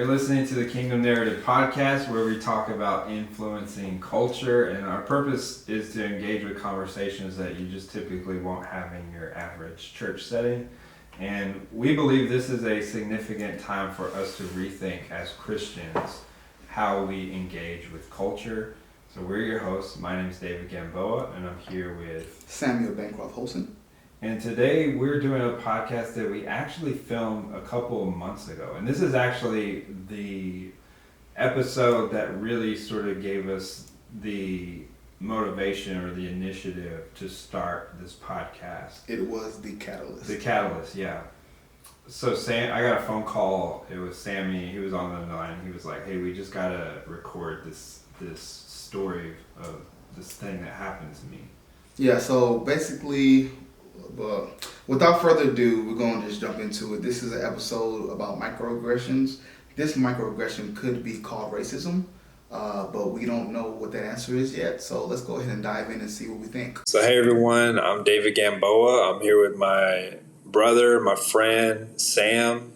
You're listening to the Kingdom Narrative Podcast, where we talk about influencing culture, and our purpose is to engage with conversations that you just typically won't have in your average church setting. And we believe this is a significant time for us to rethink as Christians how we engage with culture. So we're your hosts. My name is David Gamboa, and I'm here with Samuel Bancroft-Holson. And today we're doing a podcast that we actually filmed a couple of months ago. And this is actually the episode that really sort of gave us the motivation or the initiative to start this podcast. It was the catalyst. The catalyst, yeah. So I got a phone call. It was Sammy. He was on the line. He was like, "Hey, we just gotta record this story of this thing that happened to me." Yeah. So basically, without further ado, we're going to just jump into it. This is an episode about microaggressions. This microaggression could be called racism, but we don't know what that answer is yet. So let's go ahead and dive in and see what we think. So hey everyone, I'm David Gamboa. I'm here with my brother, my friend, Sam.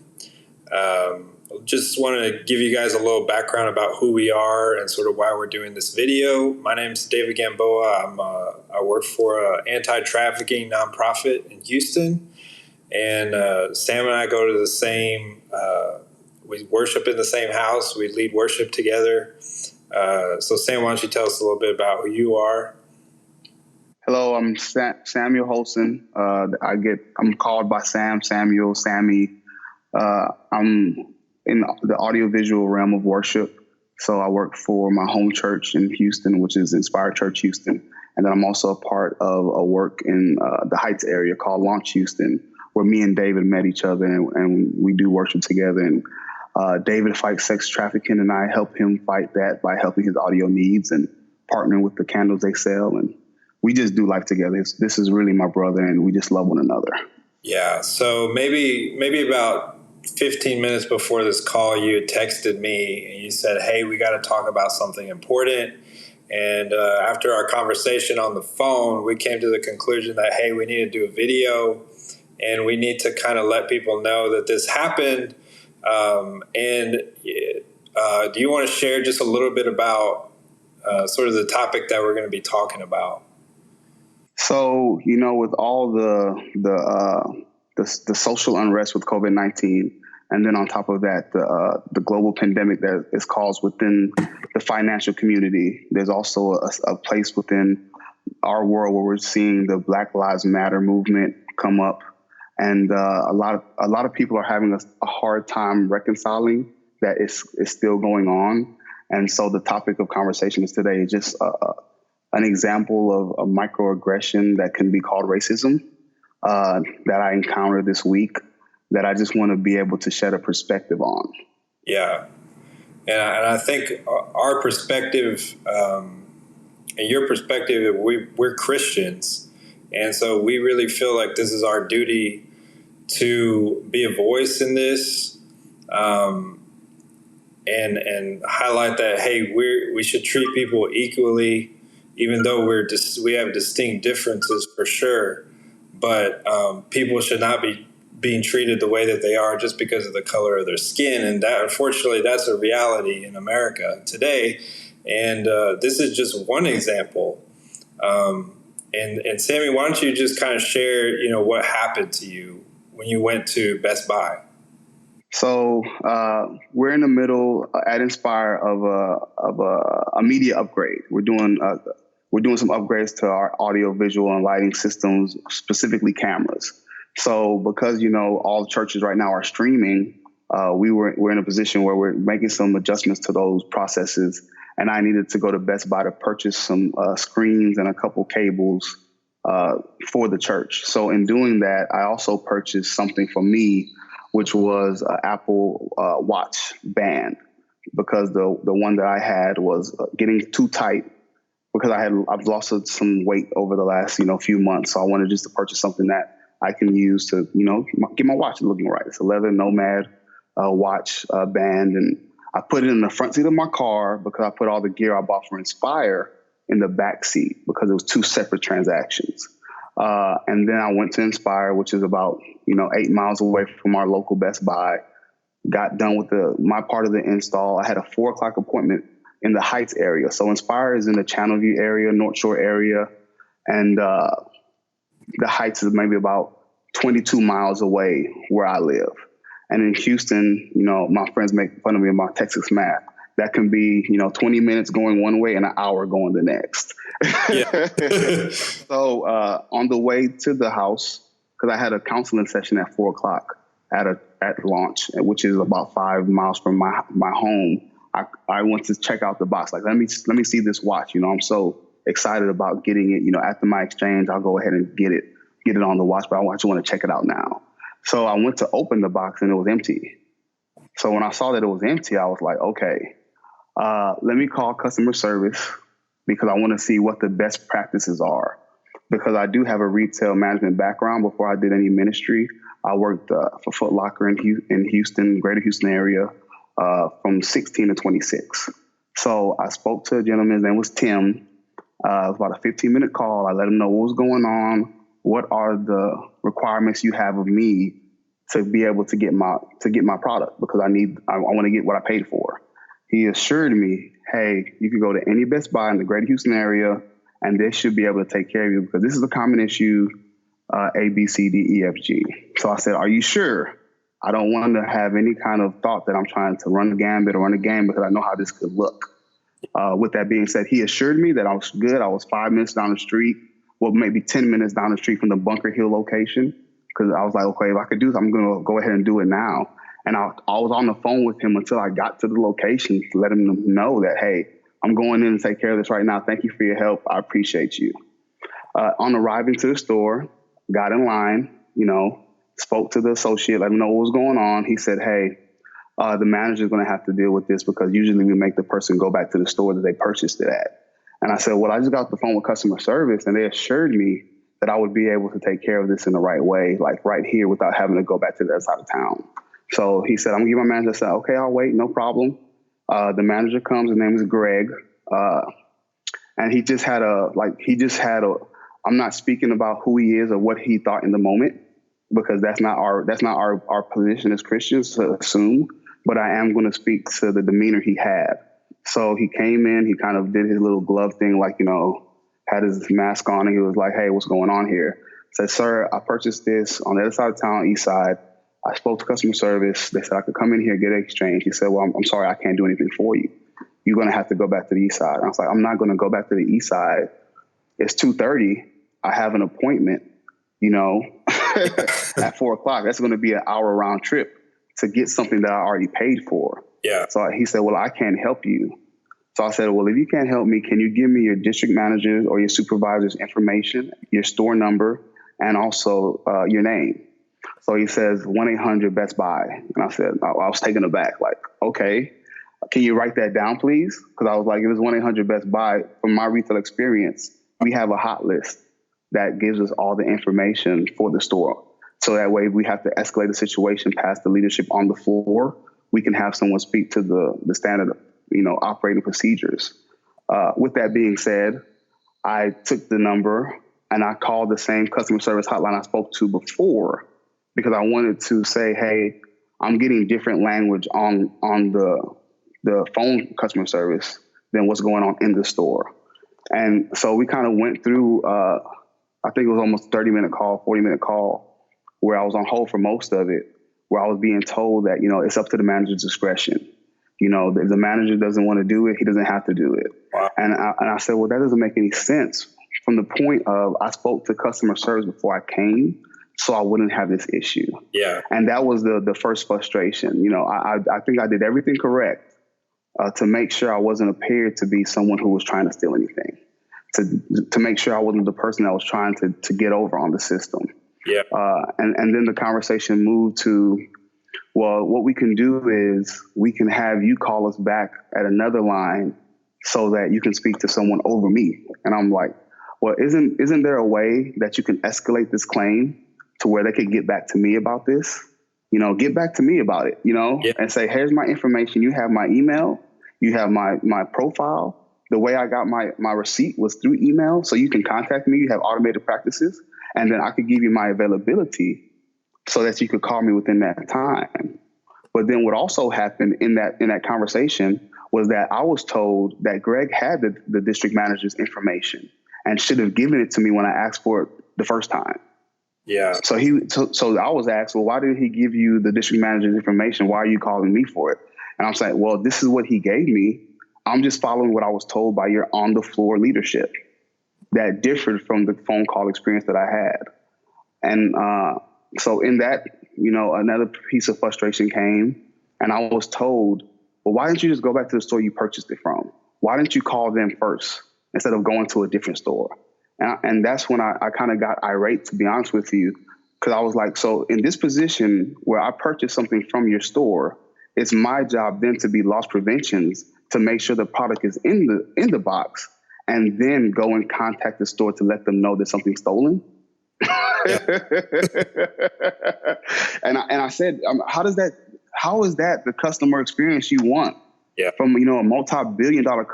Just wanted to give you guys a little background about who we are and sort of why we're doing this video. My name's David Gamboa. I work for an anti-trafficking nonprofit in Houston. And Sam and I go to the same, we worship in the same house. We lead worship together. So Sam, why don't you tell us a little bit about who you are? Hello, I'm Samuel Holson. I'm called by Samuel, Sammy. I'm in the audiovisual realm of worship. So I work for my home church in Houston, which is Inspired Church Houston. And then I'm also a part of a work in the Heights area called Launch Houston, where me and David met each other and we do worship together. And David fights sex trafficking, and I help him fight that by helping his audio needs and partnering with the candles they sell. And we just do life together. This is really my brother, and we just love one another. Yeah. So maybe about 15 minutes before this call, you had texted me and you said, "Hey, we got to talk about something important." And after our conversation on the phone, we came to the conclusion that, hey, we need to do a video and we need to kind of let people know that this happened. Do you want to share just a little bit about sort of the topic that we're going to be talking about? So, with all the social unrest with COVID-19, and then on top of that, the global pandemic that is caused within the financial community, there's also a place within our world where we're seeing the Black Lives Matter movement come up, and a lot of people are having a hard time reconciling that it's still going on. And so the topic of conversation is today is just an example of a microaggression that can be called racism that I encountered this week, that I just want to be able to shed a perspective on. Yeah. And I think our perspective and your perspective, we're Christians. And so we really feel like this is our duty to be a voice in this and highlight that, hey, we should treat people equally, even though we have distinct differences for sure. But people should not be being treated the way that they are just because of the color of their skin. And that, unfortunately, that's a reality in America today. And this is just one example. And Sammy, why don't you just kind of share, what happened to you when you went to Best Buy? So we're in the middle at Inspire of a media upgrade. We're doing some upgrades to our audio, visual, and lighting systems, specifically cameras. So because, all churches right now are streaming, we're in a position where we're making some adjustments to those processes. And I needed to go to Best Buy to purchase some screens and a couple cables for the church. So in doing that, I also purchased something for me, which was an Apple Watch band, because the one that I had was getting too tight, because I've lost some weight over the last few months. So I wanted just to purchase something that I can use to get my watch looking right. It's a leather Nomad watch band, and I put it in the front seat of my car because I put all the gear I bought for Inspire in the back seat because it was two separate transactions. And then I went to Inspire, which is about 8 miles away from our local Best Buy. got done with my part of the install. I had a 4:00 appointment in the Heights area. So Inspire is in the Channelview area, North Shore area, and the Heights is maybe about 22 miles away where I live. And in Houston, my friends make fun of me about Texas math. That can be, 20 minutes going one way and an hour going the next. Yeah. So on the way to the house, because I had a counseling session at 4:00 at launch, which is about 5 miles from my home, I went to check out the box. Like, let me see this watch. I'm so excited about getting it. After my exchange, I'll go ahead and get it on the watch, but I just want to check it out now. So I went to open the box and it was empty. So when I saw that it was empty, I was like, okay, let me call customer service because I want to see what the best practices are. Because I do have a retail management background. Before I did any ministry, I worked for Foot Locker in Houston, greater Houston area, from 16 to 26. So I spoke to a gentleman, his name was Tim. It was about a 15-minute call. I let him know what was going on. What are the requirements you have of me to be able to get my product? Because I want to get what I paid for. He assured me, hey, you can go to any Best Buy in the greater Houston area and they should be able to take care of you because this is a common issue, A, B, C, D, E, F, G. So I said, are you sure? I don't want to have any kind of thought that I'm trying to run the gambit or run the game because I know how this could look. With that being said, he assured me that I was good. I was 5 minutes down the street, well, maybe 10 minutes down the street from the Bunker Hill location. Because I was like, okay, if I could do this, I'm going to go ahead and do it now. And I was on the phone with him until I got to the location to let him know that, hey, I'm going in to take care of this right now. Thank you for your help. I appreciate you. On arriving to the store, got in line, spoke to the associate, let him know what was going on. He said, hey, the manager's going to have to deal with this because usually we make the person go back to the store that they purchased it at. And I said, well, I just got off the phone with customer service and they assured me that I would be able to take care of this in the right way, like right here without having to go back to the other side of town. So he said, I'm going to give my manager. I said, okay, I'll wait. No problem. The manager comes. His name is Greg. And he just had I'm not speaking about who he is or what he thought in the moment, because that's not our position as Christians to assume, but I am going to speak to the demeanor he had. So he came in, he kind of did his little glove thing, had his mask on, and he was like, hey, what's going on here? I said, sir, I purchased this on the other side of town, east side. I spoke to customer service. They said I could come in here and get an exchange. He said, well, I'm sorry, I can't do anything for you. You're going to have to go back to the east side. And I was like, I'm not going to go back to the east side. It's 2:30. I have an appointment, at 4:00. That's going to be an hour round trip to get something that I already paid for. Yeah. So he said, well, I can't help you. So I said, well, if you can't help me, can you give me your district manager's or your supervisor's information, your store number, and also your name? So he says 1-800 Best Buy. And I said, I was taken aback, like, okay, can you write that down, please? Because I was like, if it's 1-800 Best Buy, from my retail experience, we have a hot list that gives us all the information for the store. So that way, if we have to escalate the situation past the leadership on the floor, we can have someone speak to the standard, operating procedures. With that being said, I took the number and I called the same customer service hotline I spoke to before, because I wanted to say, hey, I'm getting different language on the phone customer service than what's going on in the store. And so we kind of went through, I think it was almost a 30-minute call, 40-minute call, where I was on hold for most of it, where I was being told that, it's up to the manager's discretion. If the manager doesn't want to do it, he doesn't have to do it. Wow. And I said, well, that doesn't make any sense from the point of I spoke to customer service before I came, so I wouldn't have this issue. Yeah. And that was the first frustration. I think I did everything correct to make sure I wasn't appeared to be someone who was trying to steal anything, to make sure I wasn't the person that was trying to get over on the system. Yeah. And then the conversation moved to, well, what we can do is we can have you call us back at another line so that you can speak to someone over me. And I'm like, well, isn't there a way that you can escalate this claim to where they could get back to me about this? Get back to me about it, yeah. And say, here's my information. You have my email. You have my profile. The way I got my receipt was through email. So you can contact me. You have automated practices. And then I could give you my availability so that you could call me within that time. But then what also happened in that conversation was that I was told that Greg had the district manager's information and should have given it to me when I asked for it the first time. Yeah. So I was asked, well, why didn't he give you the district manager's information? Why are you calling me for it? And I'm saying, well, this is what he gave me. I'm just following what I was told by your on the floor leadership that differed from the phone call experience that I had. And so in that, another piece of frustration came, and I was told, well, why didn't you just go back to the store you purchased it from? Why didn't you call them first instead of going to a different store? And that's when I kind of got irate, to be honest with you, because I was like, so in this position where I purchased something from your store, it's my job then to be loss preventions to make sure the product is in the box, and then go and contact the store to let them know that something's stolen. And I said, how is that the customer experience you want from a multi-billion-dollar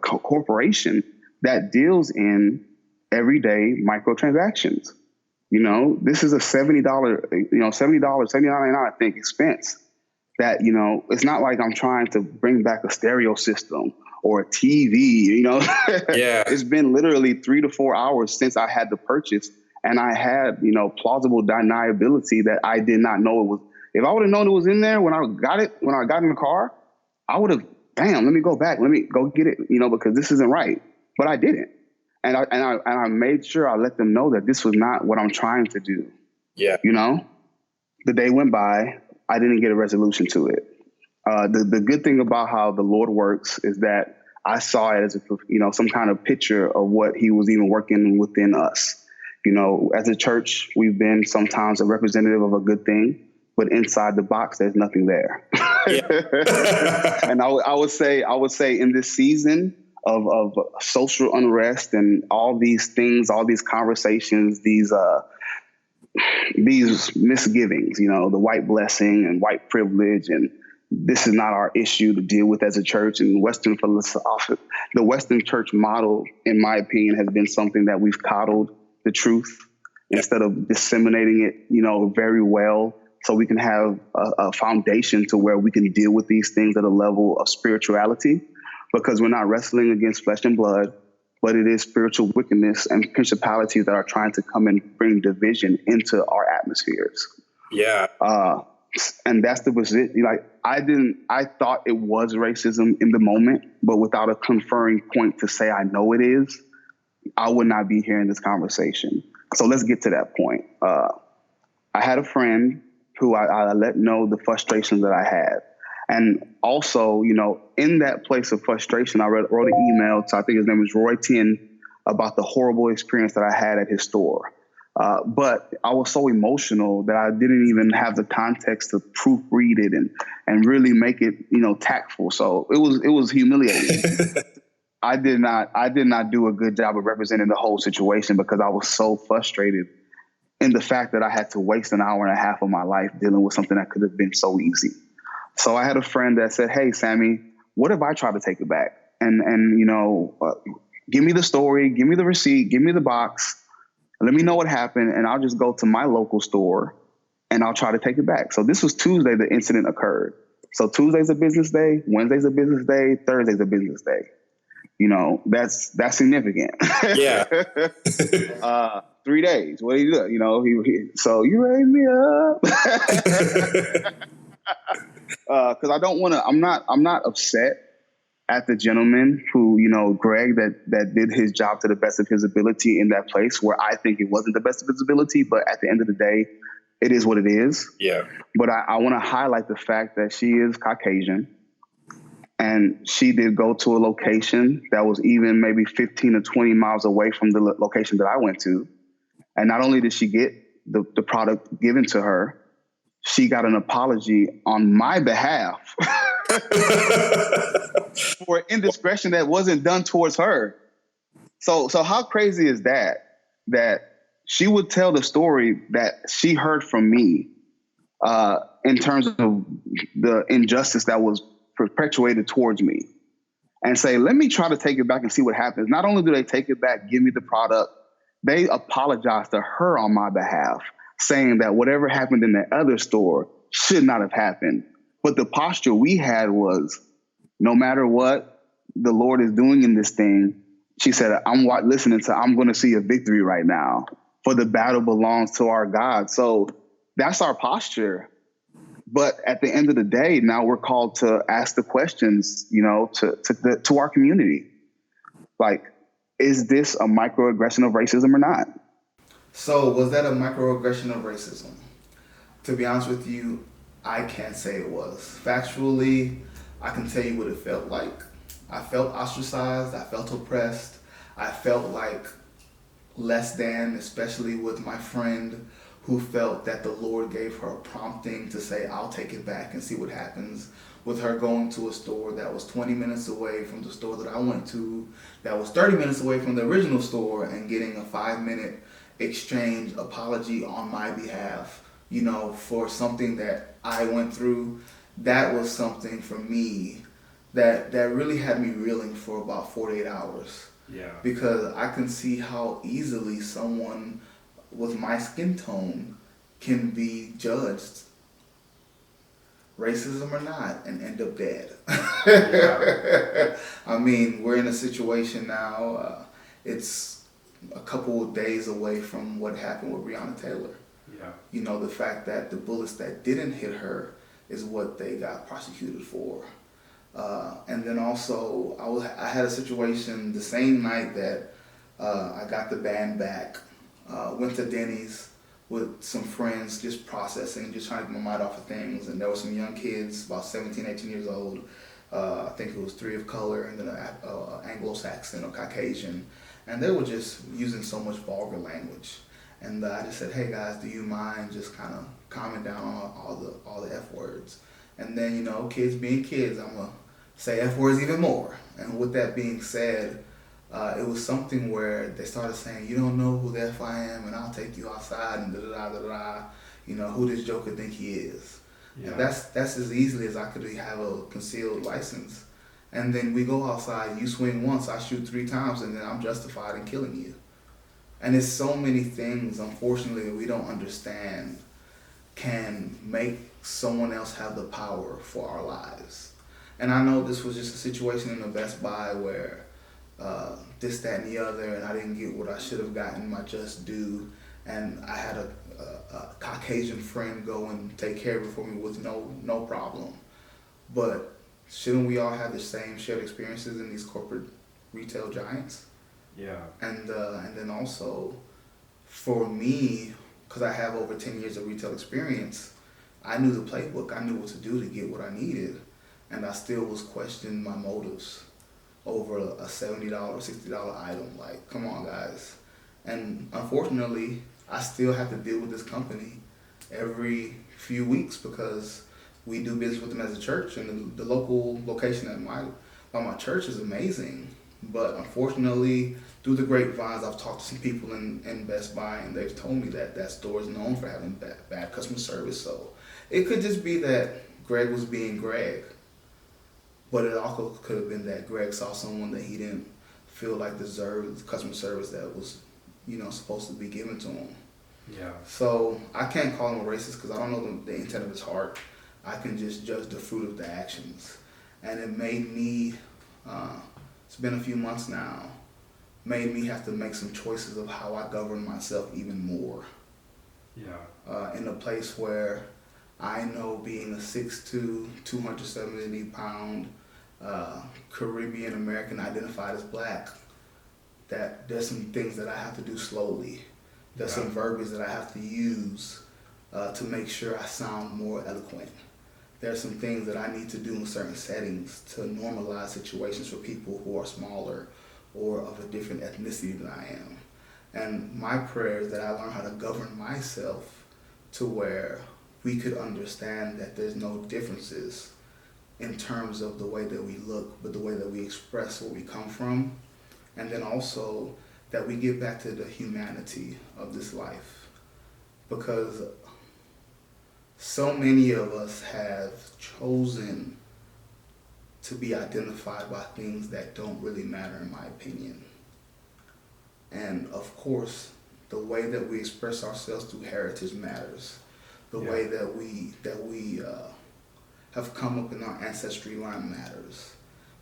corporation that deals in everyday microtransactions? This is a $70, $79.99, I think, expense. That it's not like I'm trying to bring back a stereo system or a TV. It's been literally 3 to 4 hours since I had the purchase. And I had, plausible deniability that I did not know it was. If I would have known it was in there when I got in the car, I would have, let me go back. Let me go get it, because this isn't right. But I didn't. And I made sure I let them know that this was not what I'm trying to do. Yeah. The day went by. I didn't get a resolution to it. The good thing about how the Lord works is that I saw it as some kind of picture of what he was even working within us. As a church, we've been sometimes a representative of a good thing, but inside the box, there's nothing there. And I would say in this season of social unrest and all these things, all these conversations, these misgivings, the white blessing and white privilege, and this is not our issue to deal with as a church. And the Western church model, in my opinion, has been something that we've coddled the truth instead of disseminating it, very well, so we can have a foundation to where we can deal with these things at a level of spirituality, because we're not wrestling against flesh and blood, but it is spiritual wickedness and principalities that are trying to come and bring division into our atmospheres. Yeah. And that's the position. I thought it was racism in the moment, but without a conferring point to say I know it is, I would not be hearing this conversation. So let's get to that point. I had a friend who I let know the frustration that I had. And also, in that place of frustration, I wrote an email to, I think his name was Roy Tien, about the horrible experience that I had at his store. But I was so emotional that I didn't even have the context to proofread it and really make it, tactful. So it was humiliating. I did not do a good job of representing the whole situation because I was so frustrated in the fact that I had to waste an hour and a half of my life dealing with something that could have been so easy. So I had a friend that said, "Hey, Sammy, what if I try to take it back? And give me the story, give me the receipt, give me the box, let me know what happened, and I'll just go to my local store and I'll try to take it back." So this was Tuesday the incident occurred. So Tuesday's a business day, Wednesday's a business day, Thursday's a business day. That's significant. Yeah. 3 days. What do you do? So you raise me up. Because I don't want to. I'm not upset at the gentleman who, Greg, that did his job to the best of his ability in that place where I think it wasn't the best of his ability. But at the end of the day, it is what it is. Yeah. But I want to highlight the fact that she is Caucasian. And she did go to a location that was even maybe 15 or 20 miles away from the location that I went to. And not only did she get the product given to her, she got an apology on my behalf for indiscretion that wasn't done towards her. So how crazy is that she would tell the story that she heard from me in terms of the injustice that was perpetuated towards me, and say, let me try to take it back and see what happens. Not only do they take it back, give me the product, they apologize to her on my behalf, saying that whatever happened in the other store, should not have happened. But the posture we had was, no matter what the Lord is doing in this thing, she said, I'm going to see a victory right now, for the battle belongs to our God. So that's our posture. But at the end of the day, now we're called to ask the questions, to our community. Like, is this a microaggression of racism or not? So, was that a microaggression of racism? To be honest with you, I can't say it was. Factually, I can tell you what it felt like. I felt ostracized. I felt oppressed. I felt like less than, especially with my friend who felt that the Lord gave her a prompting to say, I'll take it back and see what happens, with her going to a store that was 20 minutes away from the store that I went to, that was 30 minutes away from the original store, and getting a 5-minute exchange apology on my behalf, for something that I went through. That was something for me that really had me reeling for about 48 hours. Yeah. Because I can see how easily someone with my skin tone can be judged, racism or not, and end up dead. Yeah. I mean, we're in a situation now, it's a couple of days away from what happened with Breonna Taylor. Yeah. The fact that the bullets that didn't hit her is what they got prosecuted for. And then also, I had a situation the same night that I got the band back. Went to Denny's with some friends, just processing, just trying to get my mind off of things. And there were some young kids, about 17, 18 years old. I think it was 3 of color, and then an Anglo-Saxon or Caucasian. And they were just using so much vulgar language. And I just said, hey guys, do you mind just kind of calming down on all the F words? And then, kids being kids, I'm going to say F words even more. And with that being said, it was something where they started saying, you don't know who the F I am, and I'll take you outside, and da-da-da-da-da, who this joker think he is. Yeah. And that's as easily as I could have a concealed license. And then we go outside, you swing once, I shoot 3 times, and then I'm justified in killing you. And it's so many things, unfortunately, that we don't understand can make someone else have the power for our lives. And I know this was just a situation in the Best Buy where this, that, and the other, and I didn't get what I should have gotten, my just due, and I had a Caucasian friend go and take care of it for me with no problem. But shouldn't we all have the same shared experiences in these corporate retail giants? Yeah. And then also, for me, because I have over 10 years of retail experience, I knew the playbook. I knew what to do to get what I needed, and I still was questioning my motives over a $70, $60 item. Like, come on, guys. And unfortunately, I still have to deal with this company every few weeks because we do business with them as a church, and the local location at my church is amazing. But unfortunately, through the grapevines, I've talked to some people in Best Buy, and they've told me that store is known for having bad customer service. So it could just be that Greg was being Greg. But it also could have been that Greg saw someone that he didn't feel like deserved the customer service that was, supposed to be given to him. Yeah. So I can't call him a racist because I don't know the intent of his heart. I can just judge the fruit of the actions. And it made me, it's been a few months now, made me have to make some choices of how I govern myself even more. Yeah. In a place where I know, being a 6'2", 270-pound Caribbean American identified as black, that there's some things that I have to do slowly. There's some verbiage that I have to use to make sure I sound more eloquent. There's some things that I need to do in certain settings to normalize situations for people who are smaller or of a different ethnicity than I am. And my prayer is that I learn how to govern myself to where we could understand that there's no differences in terms of the way that we look, but the way that we express where we come from. And then also that we get back to the humanity of this life. Because so many of us have chosen to be identified by things that don't really matter, in my opinion. And of course, the way that we express ourselves through heritage matters. The way that we have come up in our ancestry line matters.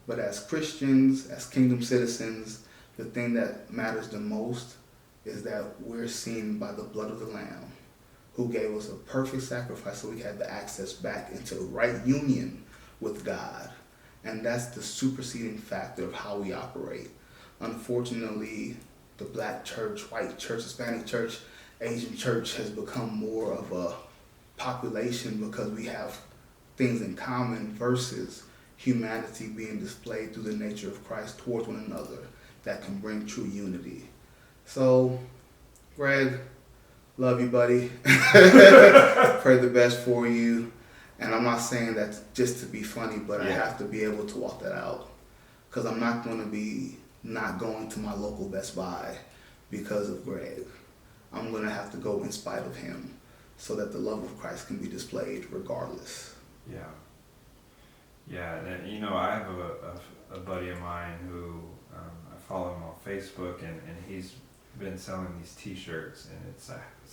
But as Christians, as kingdom citizens, the thing that matters the most is that we're seen by the blood of the Lamb, who gave us a perfect sacrifice so we had the access back into right union with God. And that's the superseding factor of how we operate. Unfortunately, the black church, white church, Hispanic church, Asian church has become more of a population because we have things in common versus humanity being displayed through the nature of Christ towards one another that can bring true unity. So, Greg, love you, buddy. Pray the best for you. And I'm not saying that just to be funny, but I have to be able to walk that out. Because I'm not going to be not going to my local Best Buy because of Greg. I'm going to have to go in spite of him so that the love of Christ can be displayed regardless. Yeah. Yeah, and you know, I have a buddy of mine who I follow him on Facebook, and he's been selling these T-shirts, and it's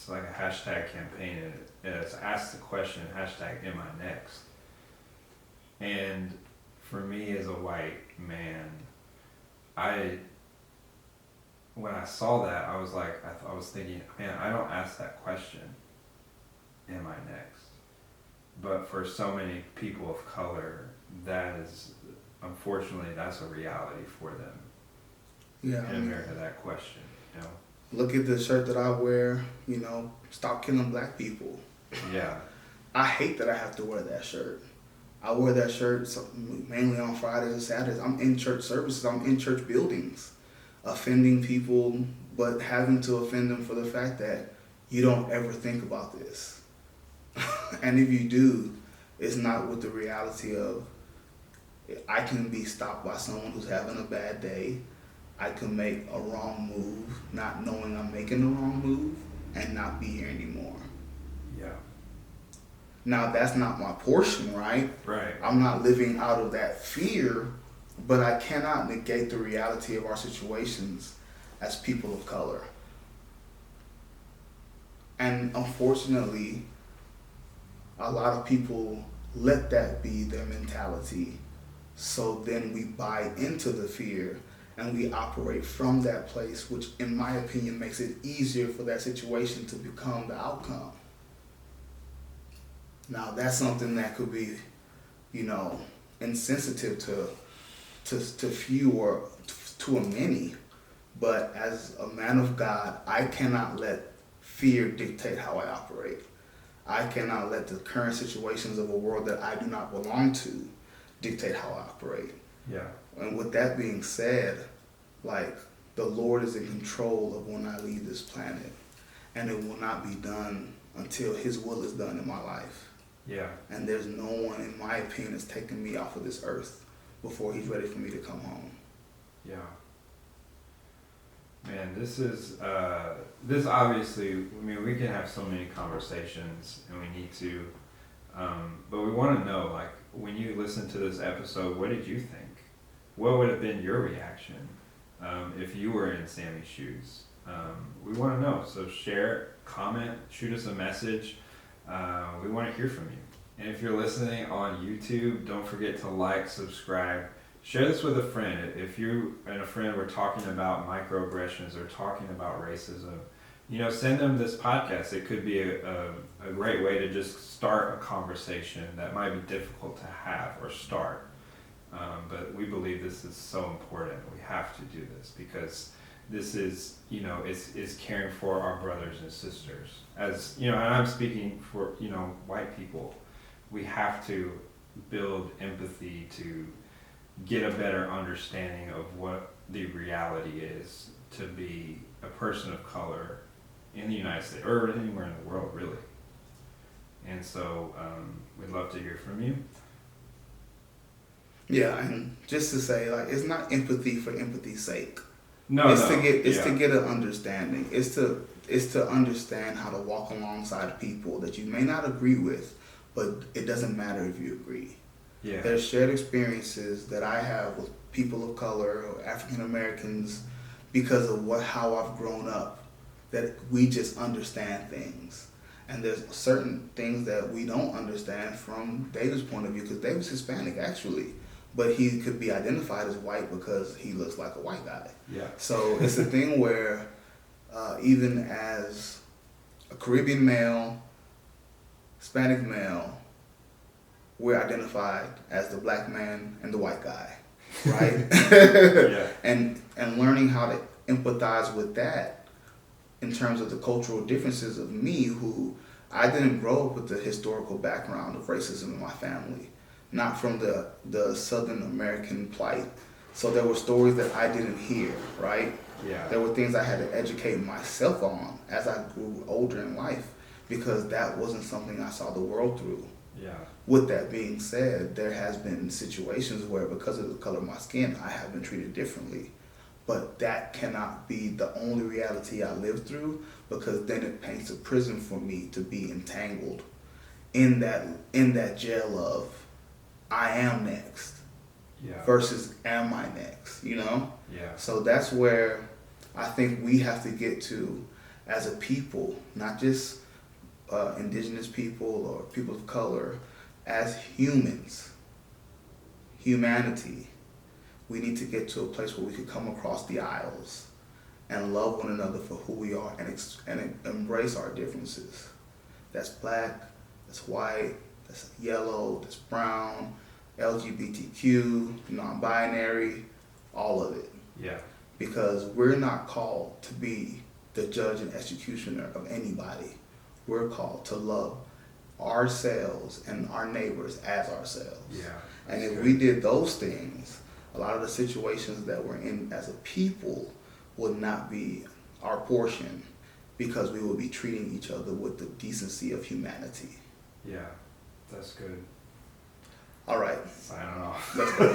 like a hashtag campaign, and it's ask the question, hashtag am I next? And for me as a white man, when I saw that, I was like, I was thinking, man, I don't ask that question, am I next? But for so many people of color, that is, unfortunately, that's a reality for them. Yeah, in America, that question, you know. Look at the shirt that I wear, you know, stop killing black people. Yeah. I hate that I have to wear that shirt. I wear that shirt mainly on Fridays and Saturdays. I'm in church services, I'm in church buildings, offending people, but having to offend them for the fact that you don't ever think about this. And if you do, it's not with the reality of, I can be stopped by someone who's having a bad day. I can make a wrong move, not knowing I'm making the wrong move, and not be here anymore. Yeah. Now, that's not my portion, right? Right. I'm not living out of that fear, but I cannot negate the reality of our situations as people of color. And unfortunately, a lot of people let that be their mentality. So then we buy into the fear and we operate from that place, which in my opinion makes it easier for that situation to become the outcome. Now that's something that could be, you know, insensitive to few or to a many. But as a man of God, I cannot let fear dictate how I operate. I cannot let the current situations of a world that I do not belong to dictate how I operate. Yeah. And with that being said, like, the Lord is in control of when I leave this planet, and it will not be done until His will is done in my life. Yeah. And there's no one, in my opinion, that's taking me off of this earth before He's ready for me to come home. Yeah. Man, this obviously, I mean, we can have so many conversations, and we need to, but we want to know, like, when you listen to this episode, what did you think? What would have been your reaction if you were in Sammy's shoes? We want to know. So share, comment, shoot us a message. We want to hear from you. And if you're listening on YouTube, don't forget to like, subscribe. Share this with a friend. If you and a friend were talking about microaggressions or talking about racism, you know, send them this podcast. It could be a great way to just start a conversation that might be difficult to have or start. But we believe this is so important. We have to do this because this is, you know, it's caring for our brothers and sisters. As, you know, and I'm speaking for, you know, white people. We have to build empathy to get a better understanding of what the reality is to be a person of color in the United States or anywhere in the world, really. And so we'd love to hear from you. Yeah, and just to say, like, it's not empathy for empathy's sake. To get an understanding. It's to understand how to walk alongside people that you may not agree with, but it doesn't matter if you agree. Yeah. There's shared experiences that I have with people of color or African Americans because of how I've grown up, that we just understand things. And there's certain things that we don't understand from David's point of view, because David's Hispanic actually, but he could be identified as white because he looks like a white guy. Yeah. So it's a thing where even as a Caribbean male, Hispanic male, we're identified as the black man and the white guy, right? Yeah. And learning how to empathize with that in terms of the cultural differences of me, who I didn't grow up with the historical background of racism in my family, not from the Southern American plight. So there were stories that I didn't hear, right? Yeah. There were things I had to educate myself on as I grew older in life, because that wasn't something I saw the world through. Yeah. With that being said, there has been situations where, because of the color of my skin, I have been treated differently. But that cannot be the only reality I live through, because then it paints a prison for me to be entangled in that jail of I am next Yeah. versus am I next, you know? Yeah. So that's where I think we have to get to as a people, not just indigenous people or people of color, as humans, humanity. We need to get to a place where we can come across the aisles and love one another for who we are, and embrace our differences. That's black, that's white, that's yellow, that's brown, LGBTQ, non-binary, all of it. Yeah. Because we're not called to be the judge and executioner of anybody. We're called to love ourselves and our neighbors as ourselves. Yeah. And That's if good. we did those things, a lot of the situations that we're in as a people would not be our portion, because we would be treating each other with the decency of humanity. Yeah. That's good. All right. Signing off. Let's go.